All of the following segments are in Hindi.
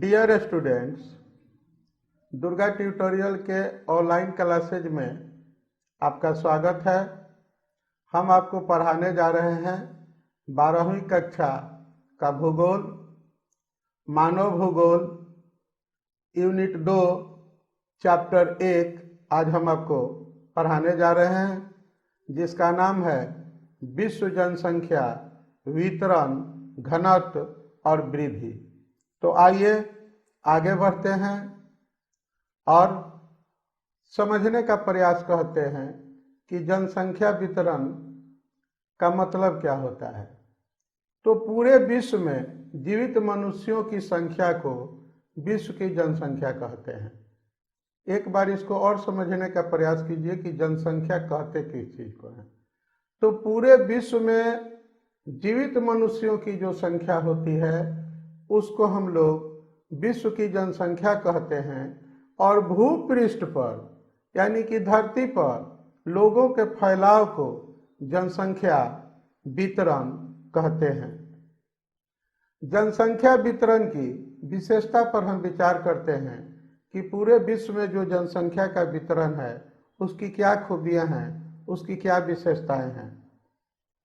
डियर स्टूडेंट्स, दुर्गा ट्यूटोरियल के ऑनलाइन क्लासेज में आपका स्वागत है। हम आपको पढ़ाने जा रहे हैं 12वीं कक्षा का भूगोल, मानव भूगोल, यूनिट 2, चैप्टर 1। आज हम आपको पढ़ाने जा रहे हैं जिसका नाम है विश्व जनसंख्या, वितरण, घनत्व और वृद्धि। तो आइए आगे बढ़ते हैं और समझने का प्रयास करते हैं कि जनसंख्या वितरण का मतलब क्या होता है। तो पूरे विश्व में जीवित मनुष्यों की संख्या को विश्व की जनसंख्या कहते हैं। एक बार इसको और समझने का प्रयास कीजिए कि जनसंख्या कहते किस चीज को है। तो पूरे विश्व में जीवित मनुष्यों की जो संख्या होती है उसको हम लोग विश्व की जनसंख्या कहते हैं। और भूपृष्ठ पर यानी कि धरती पर लोगों के फैलाव को जनसंख्या वितरण कहते हैं। जनसंख्या वितरण की विशेषता पर हम विचार करते हैं कि पूरे विश्व में जो जनसंख्या का वितरण है उसकी क्या खूबियां हैं, उसकी क्या विशेषताएं हैं।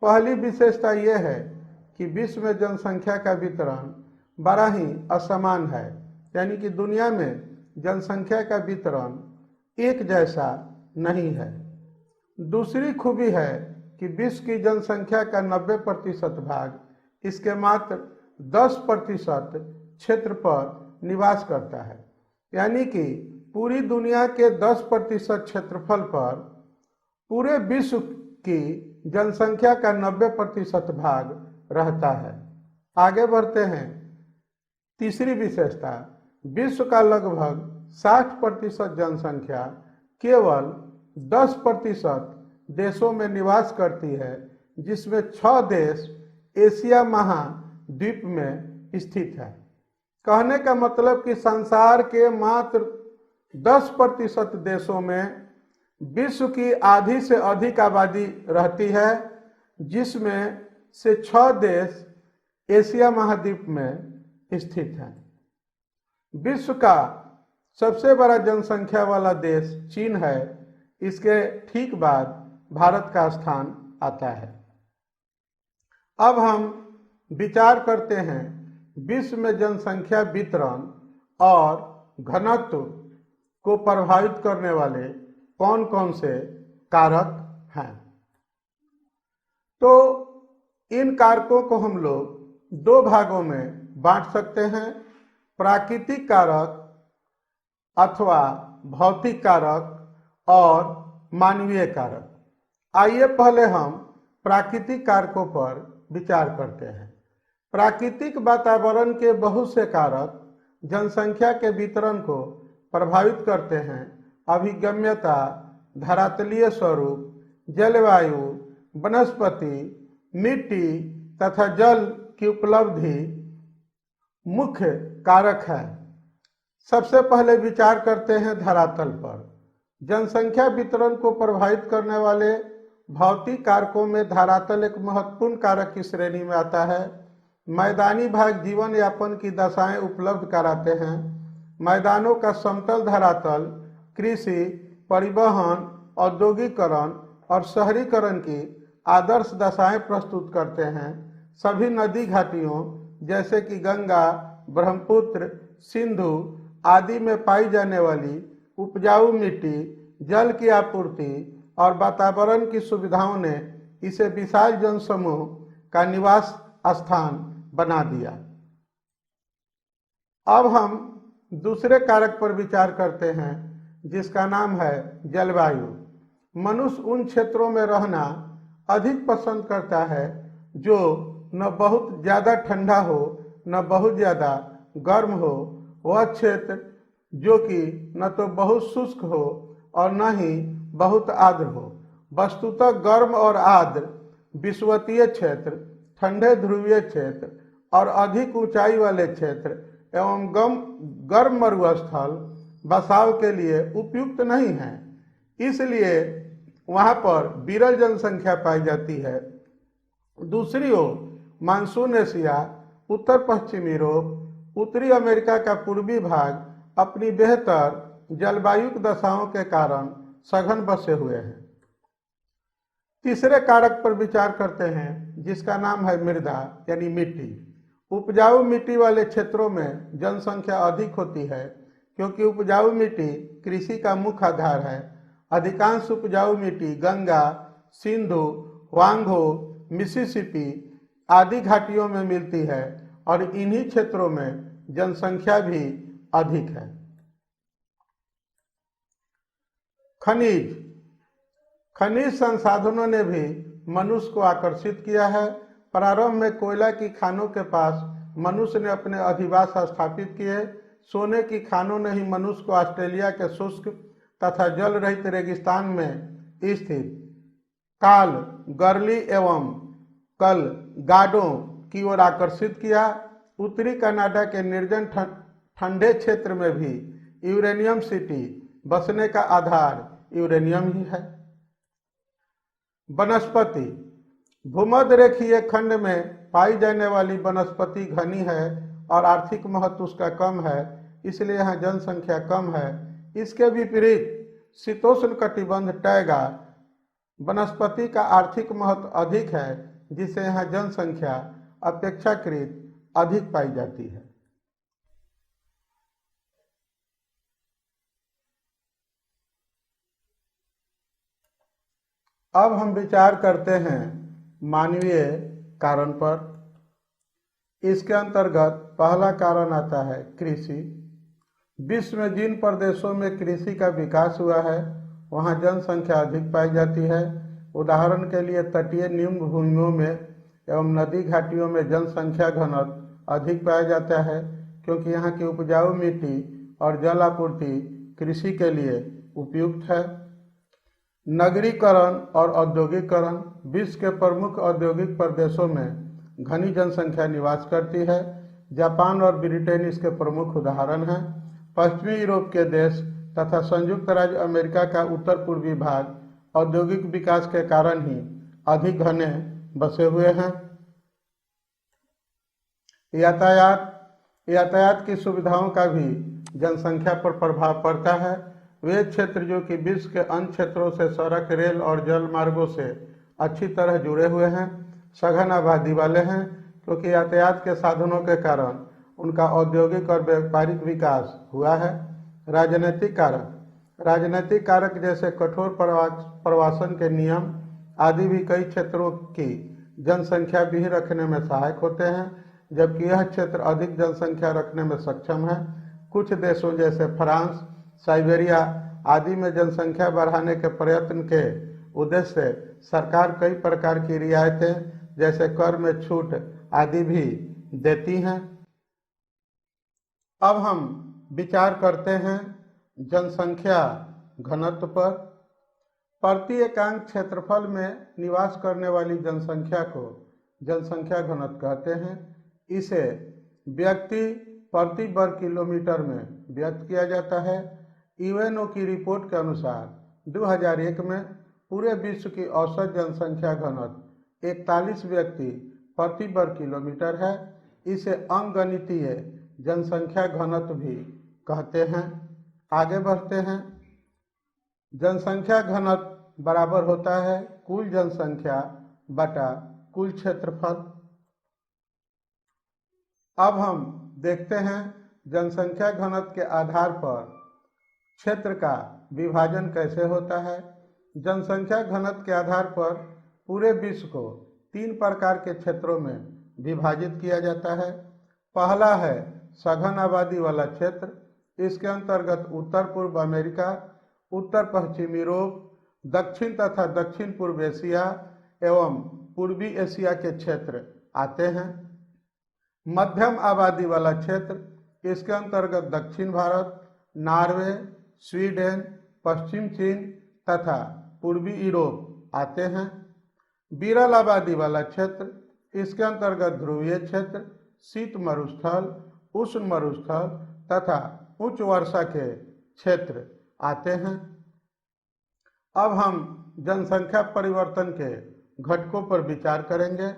पहली विशेषता यह है कि विश्व में जनसंख्या का वितरण बड़ा ही असमान है, यानी कि दुनिया में जनसंख्या का वितरण एक जैसा नहीं है। दूसरी खूबी है कि विश्व की जनसंख्या का 90% भाग इसके मात्र 10% क्षेत्र पर निवास करता है, यानी कि पूरी दुनिया के 10% क्षेत्रफल पर पूरे विश्व की जनसंख्या का 90% भाग रहता है। आगे बढ़ते हैं। तीसरी विशेषता, विश्व का लगभग 60% जनसंख्या केवल 10% देशों में निवास करती है, जिसमें 6 देश एशिया महाद्वीप में स्थित है। कहने का मतलब कि संसार के मात्र 10% देशों में विश्व की आधी से अधिक आबादी रहती है, जिसमें से 6 देश एशिया महाद्वीप में स्थित है। विश्व का सबसे बड़ा जनसंख्या वाला देश चीन है। इसके ठीक बाद भारत का स्थान आता है। अब हम विचार करते हैं विश्व में जनसंख्या वितरण और घनत्व को प्रभावित करने वाले कौन कौन से कारक हैं। तो इन कारकों को हम लोग 2 भागों में बांट सकते हैं, प्राकृतिक कारक अथवा भौतिक कारक और मानवीय कारक। आइए पहले हम प्राकृतिक कारकों पर विचार करते हैं। प्राकृतिक वातावरण के बहुत से कारक जनसंख्या के वितरण को प्रभावित करते हैं। अभिगम्यता, धरातलीय स्वरूप, जलवायु, वनस्पति, मिट्टी तथा जल की उपलब्धि मुख्य कारक है। सबसे पहले विचार करते हैं धरातल पर। जनसंख्या वितरण को प्रभावित करने वाले भौतिक कारकों में धरातल एक महत्वपूर्ण कारक की श्रेणी में आता है। मैदानी भाग जीवन यापन की दशाएं उपलब्ध कराते हैं। मैदानों का समतल धरातल कृषि, परिवहन, औद्योगिकरण और शहरीकरण की आदर्श दशाएं प्रस्तुत करते हैं। सभी नदी घाटियों जैसे कि गंगा, ब्रह्मपुत्र, सिंधु आदि में पाई जाने वाली उपजाऊ मिट्टी, जल की आपूर्ति और वातावरण की सुविधाओं ने इसे विशाल जनसमूह का निवास स्थान बना दिया। अब हम दूसरे कारक पर विचार करते हैं जिसका नाम है जलवायु। मनुष्य उन क्षेत्रों में रहना अधिक पसंद करता है जो न बहुत ज़्यादा ठंडा हो न बहुत ज़्यादा गर्म हो। वह क्षेत्र जो कि न तो बहुत शुष्क हो और न ही बहुत आर्द्र हो। वस्तुतः गर्म और आर्द्र विषुवतीय क्षेत्र, ठंडे ध्रुवीय क्षेत्र और अधिक ऊंचाई वाले क्षेत्र एवं गर्म मरुस्थल बसाव के लिए उपयुक्त नहीं है। इसलिए वहाँ पर विरल जनसंख्या पाई जाती है। दूसरी ओर मानसून एशिया, उत्तर पश्चिम यूरोप, उत्तरी अमेरिका का पूर्वी भाग अपनी बेहतर जलवायु दशाओं के कारण सघन बसे हुए हैं। तीसरे कारक पर विचार करते हैं जिसका नाम है मृदा यानी मिट्टी। उपजाऊ मिट्टी वाले क्षेत्रों में जनसंख्या अधिक होती है क्योंकि उपजाऊ मिट्टी कृषि का मुख्य आधार है। अधिकांश उपजाऊ मिट्टी गंगा, सिंधु, वांगो, मिसिसिपी आदि घाटियों में मिलती है और इन्हीं क्षेत्रों में जनसंख्या भी अधिक है। खनिज संसाधनों ने भी मनुष्य को आकर्षित किया है। प्रारंभ में कोयला की खानों के पास मनुष्य ने अपने अधिवास स्थापित किए। सोने की खानों ने ही मनुष्य को ऑस्ट्रेलिया के शुष्क तथा जल रहित रेगिस्तान में स्थित काल गर्ली एवं कल गाडों की ओर आकर्षित किया। उत्तरी कनाडा के निर्जन ठंडे क्षेत्र में भी यूरेनियम सिटी बसने का आधार यूरेनियम ही है। वनस्पति भूमध्य रेखीय खंड में पाई जाने वाली वनस्पति घनी है और आर्थिक महत्व उसका कम है, इसलिए यहाँ जनसंख्या कम है। इसके विपरीत शीतोष्ण कटिबंध टैगा वनस्पति का आर्थिक महत्व अधिक है, जिससे यहाँ जनसंख्या अपेक्षाकृत अधिक पाई जाती है। अब हम विचार करते हैं मानवीय कारण पर। इसके अंतर्गत पहला कारण आता है कृषि। विश्व में जिन प्रदेशों में कृषि का विकास हुआ है वहाँ जनसंख्या अधिक पाई जाती है। उदाहरण के लिए तटीय निम्न भूमियों में एवं नदी घाटियों में जनसंख्या घनत्व अधिक पाया जाता है, क्योंकि यहाँ की उपजाऊ मिट्टी और जल आपूर्ति कृषि के लिए उपयुक्त है। नगरीकरण और औद्योगिकरण विश्व के प्रमुख औद्योगिक प्रदेशों में घनी जनसंख्या निवास करती है। जापान और ब्रिटेन इसके प्रमुख उदाहरण हैं। पश्चिमी यूरोप के देश तथा संयुक्त राज्य अमेरिका का उत्तर पूर्वी भाग औद्योगिक विकास के कारण ही अधिक घने बसे हुए हैं। यातायात की सुविधाओं का भी जनसंख्या पर प्रभाव पड़ता है। वे क्षेत्र जो कि विश्व के अन्य क्षेत्रों से सड़क, रेल और जल मार्गों से अच्छी तरह जुड़े हुए हैं, सघन आबादी वाले हैं, क्योंकि यातायात के साधनों के कारण उनका औद्योगिक और व्यापारिक विकास हुआ है। राजनीतिक कारक जैसे कठोर प्रवासन के नियम आदि भी कई क्षेत्रों की जनसंख्या भी रखने में सहायक होते हैं, जबकि यह क्षेत्र अधिक जनसंख्या रखने में सक्षम है। कुछ देशों जैसे फ्रांस, साइबेरिया आदि में जनसंख्या बढ़ाने के प्रयत्न के उद्देश्य से सरकार कई प्रकार की रियायतें जैसे कर में छूट आदि भी देती हैं। अब हम विचार करते हैं जनसंख्या घनत्व पर। प्रति एकांक क्षेत्रफल में निवास करने वाली जनसंख्या को जनसंख्या घनत्व कहते हैं। इसे व्यक्ति प्रति वर्ग किलोमीटर में व्यक्त किया जाता है। यूएनओ की रिपोर्ट के अनुसार 2001 में पूरे विश्व की औसत जनसंख्या घनत्व 41 व्यक्ति प्रति वर्ग किलोमीटर है। इसे अंगगणितीय जनसंख्या घनत्व भी कहते हैं। आगे बढ़ते हैं। जनसंख्या घनत्व बराबर होता है कुल जनसंख्या बटा कुल क्षेत्रफल। अब हम देखते हैं जनसंख्या घनत्व के आधार पर क्षेत्र का विभाजन कैसे होता है। जनसंख्या घनत्व के आधार पर पूरे विश्व को 3 प्रकार के क्षेत्रों में विभाजित किया जाता है। पहला है सघन आबादी वाला क्षेत्र। इसके अंतर्गत उत्तर पूर्व अमेरिका, उत्तर पश्चिम यूरोप, दक्षिण तथा दक्षिण पूर्व एशिया एवं पूर्वी एशिया के क्षेत्र आते हैं। मध्यम आबादी वाला क्षेत्र, इसके अंतर्गत दक्षिण भारत, नॉर्वे, स्वीडन, पश्चिम चीन तथा पूर्वी यूरोप आते हैं। विरल आबादी वाला क्षेत्र, इसके अंतर्गत ध्रुवीय क्षेत्र, शीत मरुस्थल, उष्ण मरुस्थल तथा उच्च वर्षा के क्षेत्र आते हैं। अब हम जनसंख्या परिवर्तन के घटकों पर विचार करेंगे।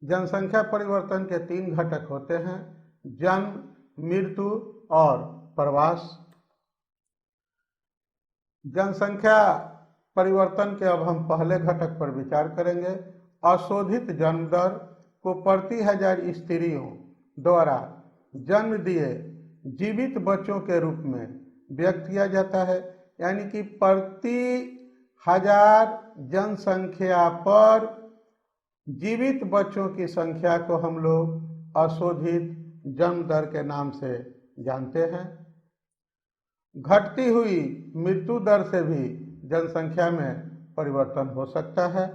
जनसंख्या परिवर्तन के 3 घटक होते हैं, जन्म, मृत्यु और प्रवास। जनसंख्या परिवर्तन के अब हम पहले घटक पर विचार करेंगे। अशोधित जन्म दर को प्रति 1000 स्त्रियों द्वारा जन्म दिए जीवित बच्चों के रूप में व्यक्त किया जाता है। यानी कि प्रति 1000 जनसंख्या पर जीवित बच्चों की संख्या को हम लोग अशोधित जन्म दर के नाम से जानते हैं। घटती हुई मृत्यु दर से भी जनसंख्या में परिवर्तन हो सकता है।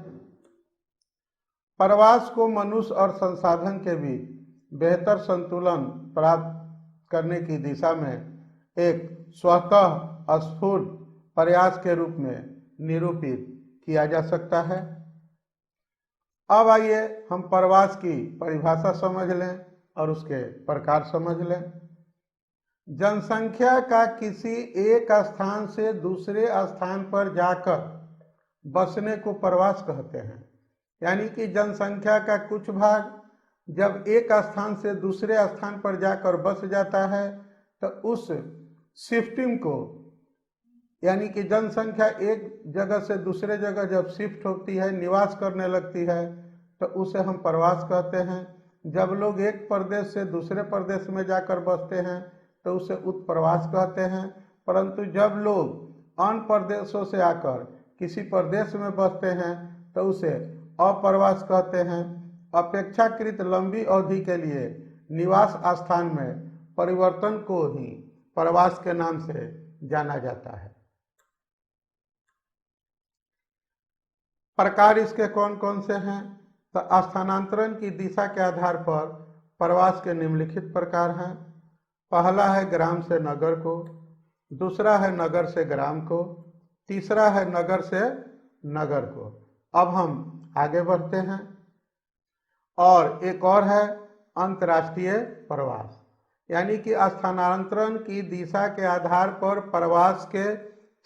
प्रवास को मनुष्य और संसाधन के बीच बेहतर संतुलन प्राप्त करने की दिशा में एक स्वतः स्फूर्त प्रयास के रूप में निरूपित किया जा सकता है। अब आइए हम प्रवास की परिभाषा समझ लें और उसके प्रकार समझ लें। जनसंख्या का किसी एक स्थान से दूसरे स्थान पर जाकर बसने को प्रवास कहते हैं। यानी कि जनसंख्या का कुछ भाग जब एक स्थान से दूसरे स्थान पर जाकर बस जाता है तो उस शिफ्टिंग को, यानी कि जनसंख्या एक जगह से दूसरे जगह जब शिफ्ट होती है, निवास करने लगती है, तो उसे हम प्रवास कहते हैं। जब लोग एक प्रदेश से दूसरे प्रदेश में जाकर बसते हैं तो उसे उत्प्रवास कहते हैं। परंतु जब लोग अन्य प्रदेशों से आकर किसी प्रदेश में बसते हैं तो उसे अप्रवास कहते हैं। अपेक्षाकृत लंबी अवधि के लिए निवास स्थान में परिवर्तन को ही प्रवास के नाम से जाना जाता है। प्रकार इसके कौन कौन से हैं? तो स्थानांतरण की दिशा के आधार पर प्रवास के निम्नलिखित प्रकार हैं। पहला है ग्राम से नगर को, दूसरा है नगर से ग्राम को, तीसरा है नगर से नगर को। अब हम आगे बढ़ते हैं। और एक और है अंतर्राष्ट्रीय प्रवास, यानी कि स्थानांतरण की दिशा के आधार पर प्रवास के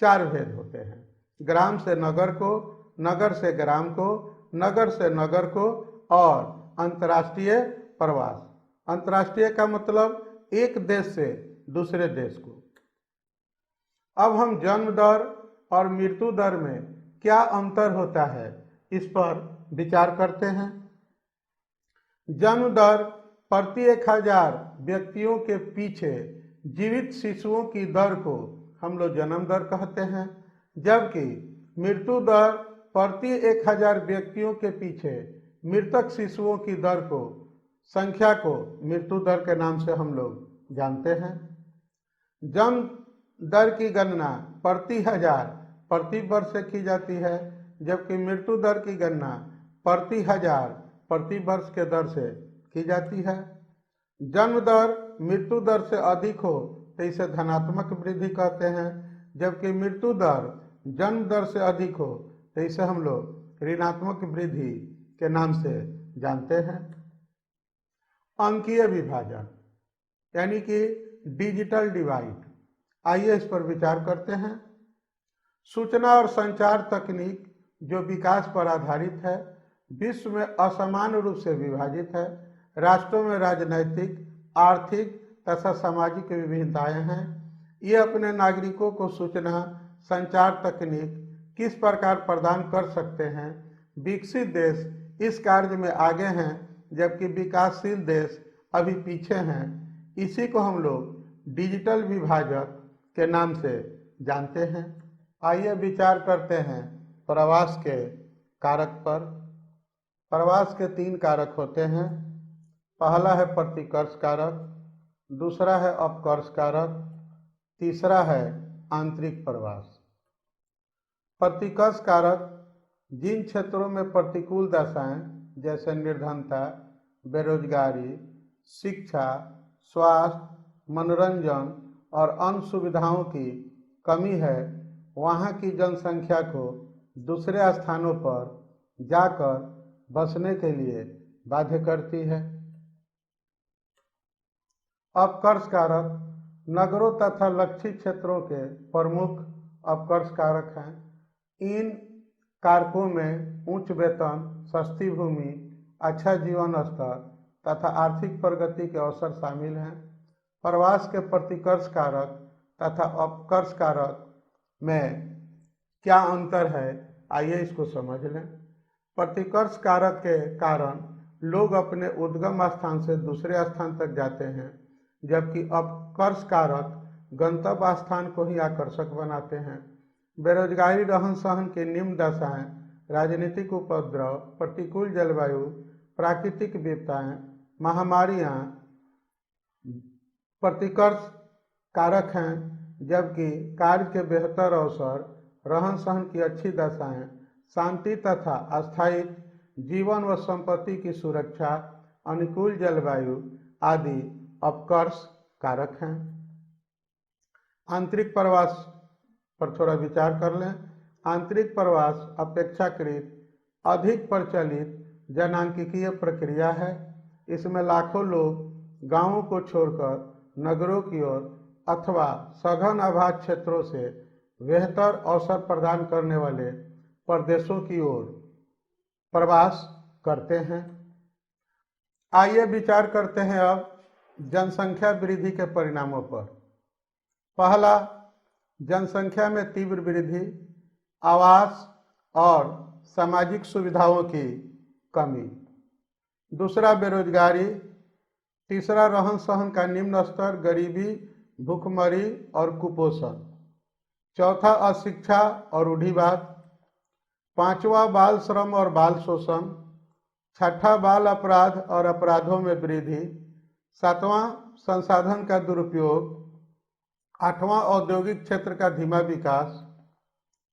4 भेद होते हैं। ग्राम से नगर को, नगर से ग्राम को, नगर से नगर को और अंतर्राष्ट्रीय प्रवास। अंतर्राष्ट्रीय का मतलब एक देश से दूसरे देश को। अब हम जन्म दर और मृत्यु दर में क्या अंतर होता है इस पर विचार करते हैं। जन्म दर प्रति 1000 व्यक्तियों के पीछे जीवित शिशुओं की दर को हम लोग जन्म दर कहते हैं, जबकि मृत्यु दर प्रति 1000 व्यक्तियों के पीछे मृतक शिशुओं की दर को, संख्या को मृत्यु दर के नाम से हम लोग जानते हैं। जन्म दर की गणना प्रति 1000 प्रति वर्ष से की जाती है, जबकि मृत्यु दर की गणना प्रति 1000 प्रति वर्ष के दर से की जाती है। जन्म दर मृत्यु दर से अधिक हो तो इसे धनात्मक वृद्धि कहते हैं, जबकि मृत्यु दर जन्म दर से अधिक हो तो इसे हम लोग ऋणात्मक वृद्धि के नाम से जानते हैं। अंकीय विभाजन यानी कि डिजिटल डिवाइड, आइए इस पर विचार करते हैं। सूचना और संचार तकनीक जो विकास पर आधारित है, विश्व में असमान रूप से विभाजित है। राष्ट्रों में राजनैतिक, आर्थिक तथा सामाजिक विभिन्नताएं हैं। ये अपने नागरिकों को सूचना संचार तकनीक किस प्रकार प्रदान कर सकते हैं। विकसित देश इस कार्य में आगे हैं, जबकि विकासशील देश अभी पीछे हैं। इसी को हम लोग डिजिटल विभाजक के नाम से जानते हैं। आइए विचार करते हैं प्रवास के कारक पर। प्रवास के 3 कारक होते हैं। पहला है प्रतिकर्ष कारक, दूसरा है अपकर्ष कारक, तीसरा है आंतरिक प्रवास। प्रतिकर्ष कारक जिन क्षेत्रों में प्रतिकूल दशाएं जैसे निर्धनता, बेरोजगारी, शिक्षा, स्वास्थ्य, मनोरंजन और अन्य सुविधाओं की कमी है, वहां की जनसंख्या को दूसरे स्थानों पर जाकर बसने के लिए बाध्य करती है। अपकर्ष कारक नगरों तथा लक्षित क्षेत्रों के प्रमुख अपकर्ष कारक हैं। इन कारकों में उच्च वेतन, सस्ती भूमि, अच्छा जीवन स्तर तथा आर्थिक प्रगति के अवसर शामिल हैं। प्रवास के प्रतिकर्ष कारक तथा अपकर्ष कारक में क्या अंतर है, आइए इसको समझ लें। प्रतिकर्ष कारक के कारण लोग अपने उद्गम स्थान से दूसरे स्थान तक जाते हैं, जबकि अपकर्ष कारक गंतव्य स्थान को ही आकर्षक बनाते हैं। बेरोजगारी, रहन सहन की निम्न दशाएं, राजनीतिक उपद्रव, प्रतिकूल जलवायु, प्राकृतिक विपदाएं, महामारियां प्रतिकर्ष कारक हैं, जबकि कार्य के बेहतर अवसर, रहन सहन की अच्छी दशाएं, शांति तथा अस्थायी जीवन व संपत्ति की सुरक्षा, अनुकूल जलवायु आदि अपकर्ष कारक हैं। आंतरिक प्रवास पर थोड़ा विचार कर लें। आंतरिक प्रवास अपेक्षाकृत अधिक प्रचलित जनांकिकीय प्रक्रिया है। इसमें लाखों लोग गांवों को छोड़कर नगरों की ओर अथवा सघन आबाद क्षेत्रों से बेहतर अवसर प्रदान करने वाले प्रदेशों की ओर प्रवास करते हैं। आइए विचार करते हैं अब जनसंख्या वृद्धि के परिणामों पर। पहला, जनसंख्या में तीव्र वृद्धि, आवास और सामाजिक सुविधाओं की कमी। दूसरा, बेरोजगारी। तीसरा, रहन सहन का निम्न स्तर, गरीबी, भूखमरी और कुपोषण। चौथा, अशिक्षा और रूढ़िवाद। पांचवा, बाल श्रम और बाल शोषण। छठा, बाल अपराध और अपराधों में वृद्धि। सातवां, संसाधन का दुरुपयोग। आठवां, औद्योगिक क्षेत्र का धीमा विकास।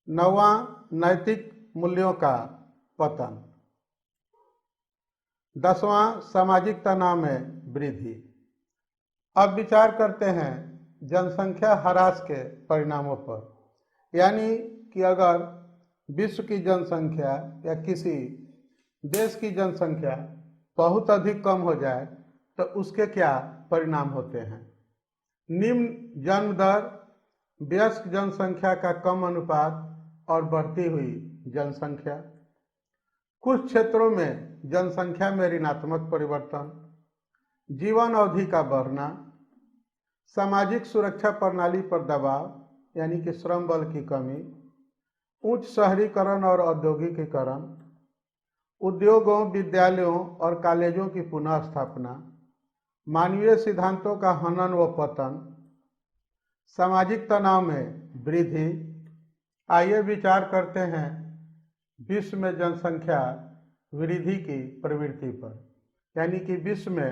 नौवां, नैतिक मूल्यों का पतन। 10वां, सामाजिक तनाव में वृद्धि। अब विचार करते हैं जनसंख्या ह्रास के परिणामों पर, यानी कि अगर विश्व की जनसंख्या या किसी देश की जनसंख्या बहुत अधिक कम हो जाए तो उसके क्या परिणाम होते हैं। निम्न जन्म दर, वयस्क जनसंख्या का कम अनुपात और बढ़ती हुई जनसंख्या। कुछ क्षेत्रों में जनसंख्या में ऋणात्मक परिवर्तन, जीवन अवधि का बढ़ना, सामाजिक सुरक्षा प्रणाली पर दबाव यानी कि श्रम बल की कमी, उच्च शहरीकरण और औद्योगिकीकरण, उद्योगों, विद्यालयों और कॉलेजों की पुनः स्थापना, मानवीय सिद्धांतों का हनन व पतन, सामाजिक तनाव में वृद्धि। आइए विचार करते हैं विश्व में जनसंख्या वृद्धि की प्रवृत्ति पर, यानी कि विश्व में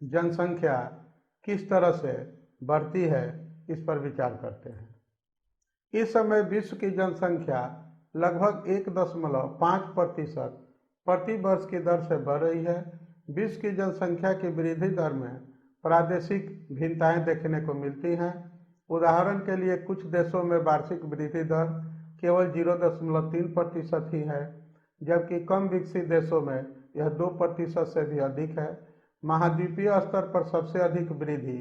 जनसंख्या किस तरह से बढ़ती है, इस पर विचार करते हैं। इस समय विश्व की जनसंख्या लगभग 1.5% प्रति वर्ष की दर से बढ़ रही है। विश्व की जनसंख्या की वृद्धि दर में प्रादेशिक भिन्नताएं देखने को मिलती हैं। उदाहरण के लिए कुछ देशों में वार्षिक वृद्धि दर केवल 0.3% ही है, जबकि कम विकसित देशों में यह 2% से भी अधिक है। महाद्वीपीय स्तर पर सबसे अधिक वृद्धि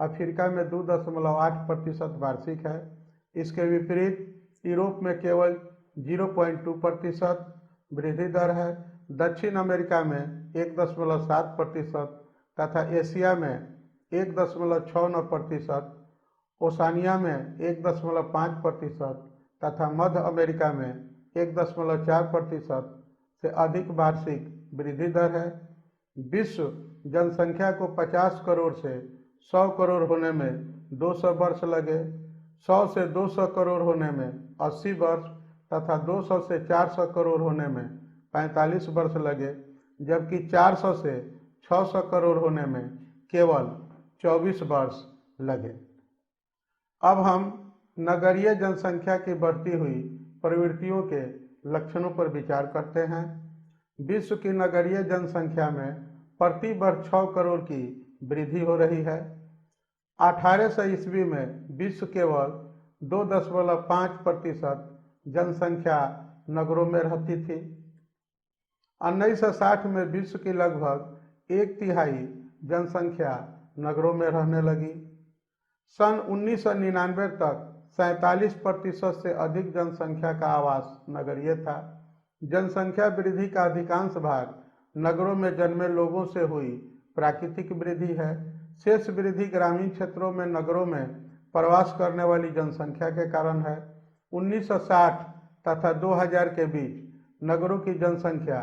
अफ्रीका में 2.8% वार्षिक है। इसके विपरीत यूरोप में केवल 0.2% वृद्धि दर है। दक्षिण अमेरिका में 1.7% तथा एशिया में 1.69%, ओशानिया में 1.5% तथा मध्य अमेरिका में 1.4% से अधिक वार्षिक वृद्धि दर है। विश्व जनसंख्या को 50 करोड़ से 100 करोड़ होने में 200 वर्ष लगे, 100 से 200 करोड़ होने में 80 वर्ष तथा 200 से 400 करोड़ होने में 45 वर्ष लगे, जबकि 400 से 600 करोड़ होने में केवल 24 वर्ष लगे। अब हम नगरीय जनसंख्या की बढ़ती हुई प्रवृत्तियों के लक्षणों पर विचार करते हैं। विश्व की नगरीय जनसंख्या में प्रति वर्ष 6 करोड़ की वृद्धि हो रही है। 1800 ईस्वी में विश्व केवल 2.5% जनसंख्या नगरों में रहती थी। 1960 में विश्व की लगभग 1/3 जनसंख्या नगरों में रहने लगी। सन 1999 तक 47% से अधिक जनसंख्या का आवास नगरीय था। जनसंख्या वृद्धि का अधिकांश भाग नगरों में जन्मे लोगों से हुई प्राकृतिक वृद्धि है। शेष वृद्धि ग्रामीण क्षेत्रों में नगरों में प्रवास करने वाली जनसंख्या के कारण है। 1960 तथा 2000 के बीच नगरों की जनसंख्या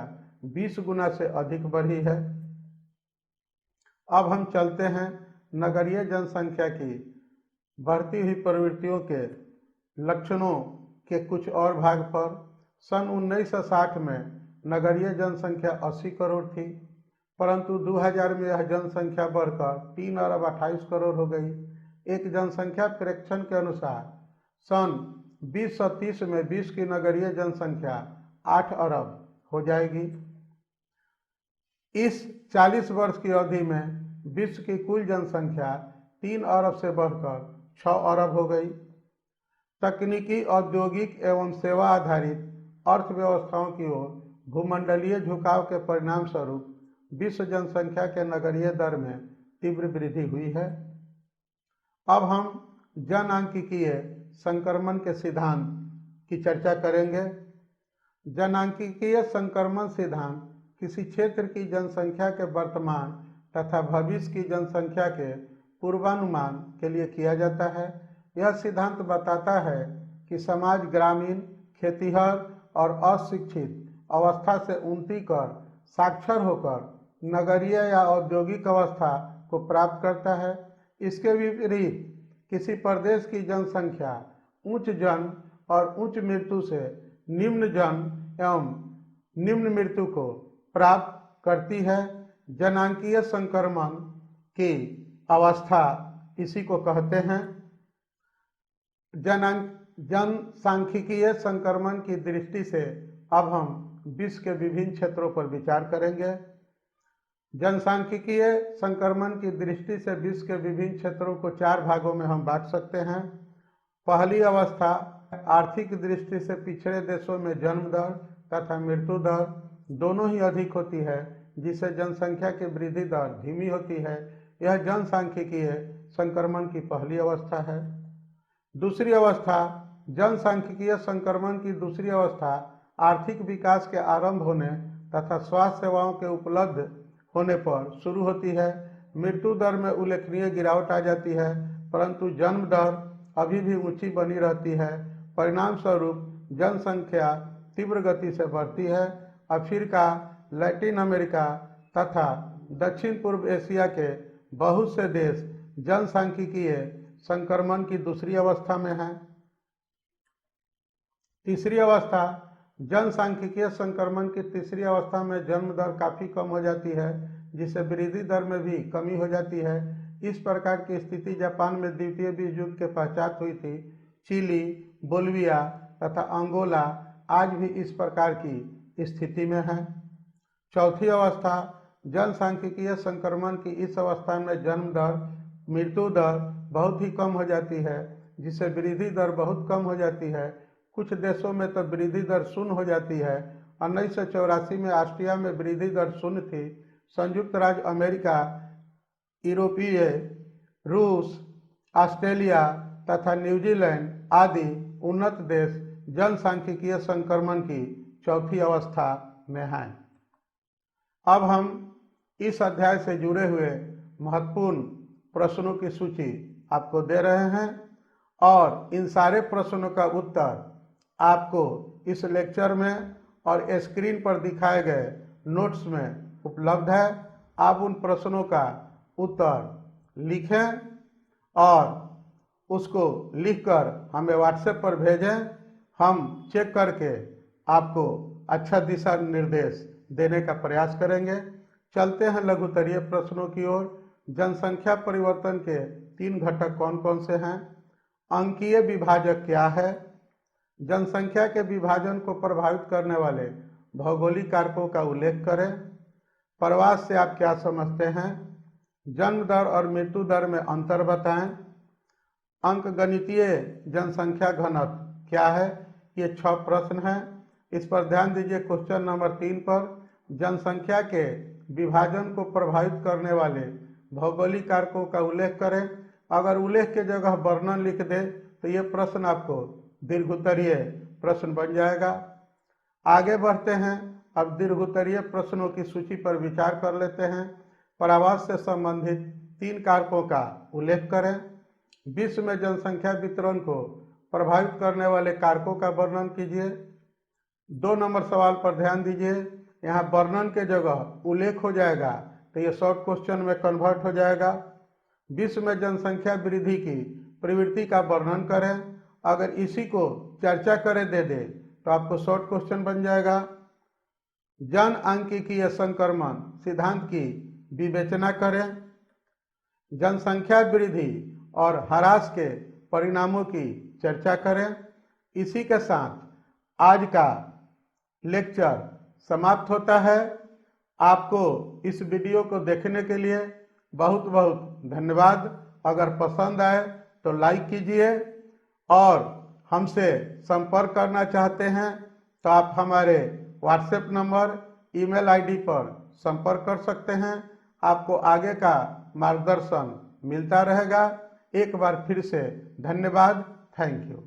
20 गुना से अधिक बढ़ी है। अब हम चलते हैं नगरीय जनसंख्या की बढ़ती हुई प्रवृत्तियों के लक्षणों के कुछ और भाग पर। सन 1960 में नगरीय जनसंख्या 80 करोड़ थी, परंतु 2000 में यह जनसंख्या बढ़कर 3 अरब 28 करोड़ हो गई। एक जनसंख्या प्रेक्षण के अनुसार सन 2030 में विश्व की नगरीय जनसंख्या 8 अरब हो जाएगी। इस 40 वर्ष की अवधि में विश्व की कुल जनसंख्या 3 अरब से बढ़कर 6 अरब हो गई। तकनीकी, औद्योगिक एवं सेवा आधारित अर्थव्यवस्थाओं की ओर भूमंडलीय झुकाव के परिणाम स्वरूप विश्व जनसंख्या के नगरीय दर में तीव्र वृद्धि हुई है। अब हम जनांकिकीय संक्रमण के सिद्धांत की चर्चा करेंगे। जनांकिकीय संक्रमण सिद्धांत किसी क्षेत्र की जनसंख्या के वर्तमान तथा भविष्य की जनसंख्या के पूर्वानुमान के लिए किया जाता है। यह सिद्धांत बताता है कि समाज ग्रामीण, खेतीहर और अशिक्षित अवस्था से उन्नति कर साक्षर होकर नगरीय या औद्योगिक अवस्था को प्राप्त करता है। इसके विपरीत किसी प्रदेश की जनसंख्या उच्च जन्म और उच्च मृत्यु से निम्न जन्म एवं निम्न मृत्यु को प्राप्त करती है। जनांकीय संक्रमण की अवस्था इसी को कहते हैं। जनसांख्यिकीय संक्रमण की दृष्टि से अब हम विश्व के विभिन्न क्षेत्रों पर विचार करेंगे। जनसांख्यिकीय संक्रमण की दृष्टि से विश्व के विभिन्न क्षेत्रों को 4 भागों में हम बांट सकते हैं। पहली अवस्था, आर्थिक दृष्टि से पिछड़े देशों में जन्म दर तथा मृत्यु दर दोनों ही अधिक होती है, जिससे जनसंख्या की वृद्धि दर धीमी होती है। यह जनसांख्यिकीय संक्रमण की पहली अवस्था है। दूसरी अवस्था, जनसांख्यिकीय संक्रमण की दूसरी अवस्था आर्थिक विकास के आरंभ होने तथा स्वास्थ्य सेवाओं के उपलब्ध होने पर शुरू होती है। मृत्यु दर में उल्लेखनीय गिरावट आ जाती है, परंतु जन्म दर अभी भी ऊंची बनी रहती है। परिणाम स्वरूप जनसंख्या तीव्र गति से बढ़ती है। अफ्रीका, लैटिन अमेरिका तथा दक्षिण पूर्व एशिया के बहुत से देश जनसांख्यिकीय संक्रमण की दूसरी अवस्था में हैं। तीसरी अवस्था, जनसांख्यिकीय संक्रमण की तीसरी अवस्था में जन्म दर काफी कम हो जाती है, जिससे वृद्धि दर में भी कमी हो जाती है। इस प्रकार की स्थिति जापान में द्वितीय विश्व युद्ध के पश्चात हुई थी। चिली, बोलिविया तथा अंगोला आज भी इस प्रकार की स्थिति में है। चौथी अवस्था, जनसांख्यिकीय संक्रमण की इस अवस्था में जन्म दर, मृत्यु दर बहुत ही कम हो जाती है, जिससे वृद्धि दर बहुत कम हो जाती है। कुछ देशों में तो वृद्धि दर शून्य हो जाती है। 1984 में ऑस्ट्रिया में वृद्धि दर शून्य थी। संयुक्त राज्य अमेरिका, यूरोपीय, रूस, ऑस्ट्रेलिया तथा न्यूजीलैंड आदि उन्नत देश जनसांख्यिकीय संक्रमण की चौथी अवस्था में हैं। अब हम इस अध्याय से जुड़े हुए महत्वपूर्ण प्रश्नों की सूची आपको दे रहे हैं और इन सारे प्रश्नों का उत्तर आपको इस लेक्चर में और स्क्रीन पर दिखाए गए नोट्स में उपलब्ध है। आप उन प्रश्नों का उत्तर लिखें और उसको लिखकर हमें व्हाट्सएप पर भेजें। हम चेक करके आपको अच्छा दिशा निर्देश देने का प्रयास करेंगे। चलते हैं लघुत्तरीय प्रश्नों की ओर। जनसंख्या परिवर्तन के 3 घटक कौन कौन से हैं? अंकीय विभाजक क्या है? जनसंख्या के विभाजन को प्रभावित करने वाले भौगोलिक कारकों का उल्लेख करें। प्रवास से आप क्या समझते हैं? जन्म दर और मृत्यु दर में अंतर बताएं। अंकगणितीय जनसंख्या घनत्व क्या है? ये 6 प्रश्न हैं। इस पर ध्यान दीजिए। क्वेश्चन नंबर 3 पर जनसंख्या के विभाजन को प्रभावित करने वाले भौगोलिक कारकों का उल्लेख करें। अगर उल्लेख के जगह वर्णन लिख दे तो ये प्रश्न आपको दीर्घोत्तरीय प्रश्न बन जाएगा। आगे बढ़ते हैं। अब दीर्घोत्तरीय प्रश्नों की सूची पर विचार कर लेते हैं। पर आवास से संबंधित 3 कारकों का उल्लेख करें। विश्व में जनसंख्या वितरण को प्रभावित करने वाले कारकों का वर्णन कीजिए। 2 नंबर सवाल पर ध्यान दीजिए, यहाँ वर्णन के जगह उल्लेख हो जाएगा तो ये शॉर्ट क्वेश्चन में कन्वर्ट हो जाएगा। विश्व में जनसंख्या वृद्धि की प्रवृत्ति का वर्णन करें। अगर इसी को चर्चा करें दे दे तो आपको शॉर्ट क्वेश्चन बन जाएगा। जनआंख्यिकीय संक्रमण सिद्धांत की विवेचना करें। जनसंख्या वृद्धि और ह्रास के परिणामों की चर्चा करें। इसी के साथ आज का लेक्चर समाप्त होता है। आपको इस वीडियो को देखने के लिए बहुत बहुत धन्यवाद। अगर पसंद आए तो लाइक कीजिए और हमसे संपर्क करना चाहते हैं तो आप हमारे व्हाट्सएप नंबर, ईमेल आईडी पर संपर्क कर सकते हैं। आपको आगे का मार्गदर्शन मिलता रहेगा। एक बार फिर से धन्यवाद। Thank you.